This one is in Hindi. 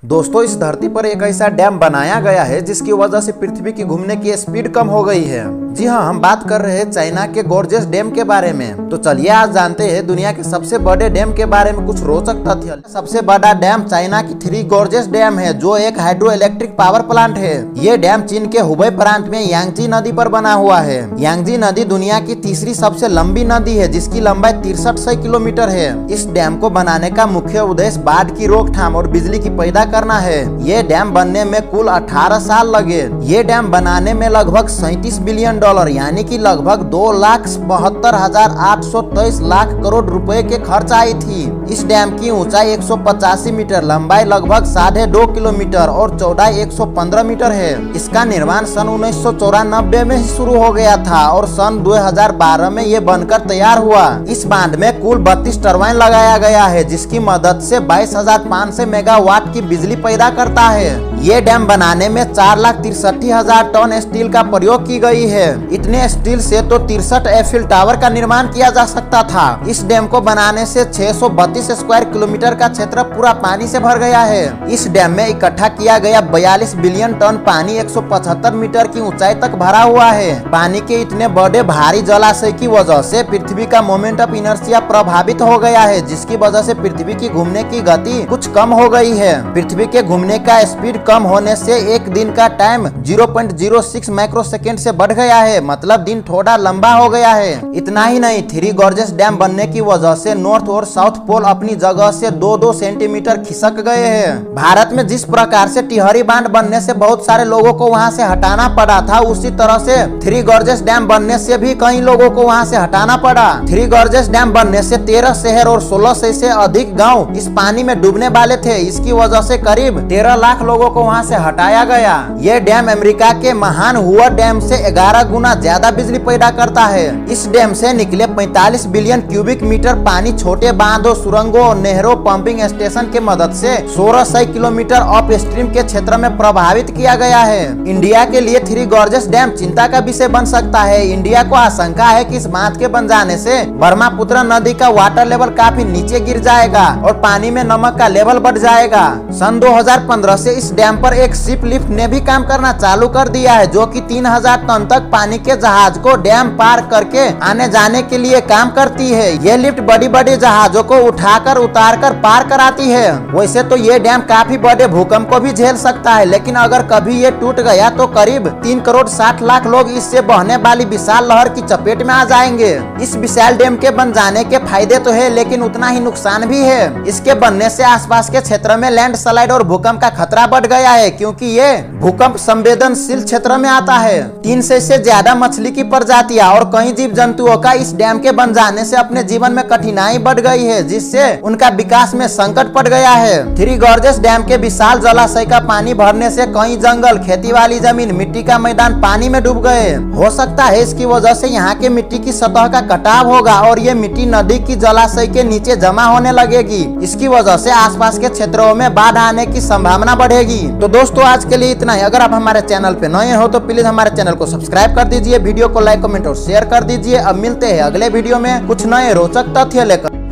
दोस्तों, इस धरती पर एक ऐसा डैम बनाया गया है जिसकी वजह से पृथ्वी की घूमने की स्पीड कम हो गई है। जी हाँ, हम बात कर रहे हैं चाइना के गॉर्जियस डैम के बारे में। तो चलिए आज जानते हैं दुनिया के सबसे बड़े डैम के बारे में कुछ रोचक तथ्य। सबसे बड़ा डैम चाइना की थ्री गॉर्जियस डैम है, जो एक हाइड्रो इलेक्ट्रिक पावर प्लांट है। ये डैम चीन के हुबई प्रांत में यांगजी नदी पर बना हुआ है। यांगजी नदी दुनिया की तीसरी सबसे लंबी नदी है, जिसकी लंबाई 6300 किलोमीटर है। इस डैम को बनाने का मुख्य उद्देश्य बाढ़ की रोकथाम और बिजली की पैदा करना है। ये डैम बनने में कुल 18 साल लगे। ये डैम बनाने में लगभग 37 बिलियन डॉलर यानी कि लगभग 2,72,823 लाख करोड़ रुपए के खर्च आई थी। इस डैम की ऊंचाई 185 मीटर, लंबाई लगभग 2.5 किलोमीटर और चौड़ाई 115 मीटर है। इसका निर्माण सन 1994 में ही शुरू हो गया था और सन 2012 में ये बनकर तैयार हुआ। इस बांध में कुल 32 टरबाइन लगाया गया है, जिसकी मदद से 22,500 मेगावाट की बिजली पैदा करता है। ये डैम बनाने में 4,63,000 टन स्टील का प्रयोग की गई है। इतने स्टील से तो 63 एफिल टावर का निर्माण किया जा सकता था। इस डैम को बनाने से 632 स्क्वायर किलोमीटर का क्षेत्र पूरा पानी से भर गया है। इस डैम में इकट्ठा किया गया 42 बिलियन टन पानी 175 मीटर की ऊंचाई तक भरा हुआ है। पानी के इतने बड़े भारी जलाशय की वजह से पृथ्वी का मोमेंट ऑफ इनर्शिया प्रभावित हो गया है, जिसकी वजह से पृथ्वी की घूमने की गति कुछ कम हो गई है। पृथ्वी के घूमने का स्पीड कम होने से एक दिन का टाइम 0.06 माइक्रोसेकंड से बढ़ गया है, मतलब दिन थोड़ा लंबा हो गया है। इतना ही नहीं, थ्री गॉर्जियस डैम बनने की वजह से नॉर्थ और साउथ पोल अपनी जगह से 2-2 सेंटीमीटर खिसक गए हैं। भारत में जिस प्रकार से टिहरी बांध बनने से बहुत सारे लोगों को वहां से हटाना पड़ा था, उसी तरह से थ्री गॉर्जियस डैम बनने से भी कई लोगों को वहां से हटाना पड़ा। थ्री गॉर्जियस डैम बनने से 13 शहर और 1600 से अधिक गाँव इस पानी में डूबने वाले थे। इसकी वजह से करीब 13 लाख लोगों को वहां से हटाया गया। ये डैम अमेरिका के महान हुआ डैम से 11 गुना ज्यादा बिजली पैदा करता है। इस डैम से निकले 45 बिलियन क्यूबिक मीटर पानी छोटे बांधों, सुरंगों, नहरों, पंपिंग स्टेशन के मदद से 1600 किलोमीटर अप स्ट्रीम के क्षेत्र में प्रभावित किया गया है। इंडिया के लिए थ्री गॉर्जियस डैम चिंता का विषय बन सकता है। इंडिया को आशंका है कि इस बांध के बन जाने से ब्रह्मपुत्र नदी का वाटर लेवल काफी नीचे गिर जाएगा और पानी में नमक का लेवल बढ़ जाएगा। सन 2015 से इस डैम पर एक शिप लिफ्ट ने भी काम करना चालू कर दिया है, जो कि 3000 टन तक पानी के जहाज को डैम पार करके आने जाने के लिए काम करती है। ये लिफ्ट बड़ी बड़ी जहाजों को उठाकर उतारकर पार कराती है। वैसे तो ये डैम काफी बड़े भूकंप को भी झेल सकता है, लेकिन अगर कभी ये टूट गया तो करीब 3 करोड़ 60 लाख लोग इससे बहने वाली विशाल लहर की चपेट में आ जाएंगे। इस विशाल डैम के बन जाने के फायदे तो है, लेकिन उतना ही नुकसान भी है। इसके बनने से आसपास के क्षेत्र में लैंडस्लाइड और भूकंप का खतरा बढ़ गया है, क्योंकि ये भूकंप संवेदनशील क्षेत्र में आता है। 300 से ज्यादा मछली की प्रजातियां और कई जीव जंतुओं का इस डैम के बन जाने से अपने जीवन में कठिनाई बढ़ गई है, जिससे उनका विकास में संकट पड़ गया है। थ्री गॉर्जियस डैम के विशाल जलाशय का पानी भरने से कई जंगल, खेती वाली जमीन, मिट्टी का मैदान पानी में डूब गए। हो सकता है इसकी वजह से यहाँ के मिट्टी की सतह का कटाव होगा और ये मिट्टी नदी की जलाशय के नीचे जमा होने लगेगी। इसकी वजह से आसपास के क्षेत्रों में बाढ़ आने की संभावना बढ़ेगी। तो दोस्तों, आज के लिए इतना ही। अगर आप हमारे चैनल पे नए हो तो प्लीज हमारे चैनल को सब्सक्राइब कर दीजिए, वीडियो को लाइक, कमेंट और शेयर कर दीजिए। अब मिलते हैं अगले वीडियो में कुछ नए रोचक तथ्य लेकर।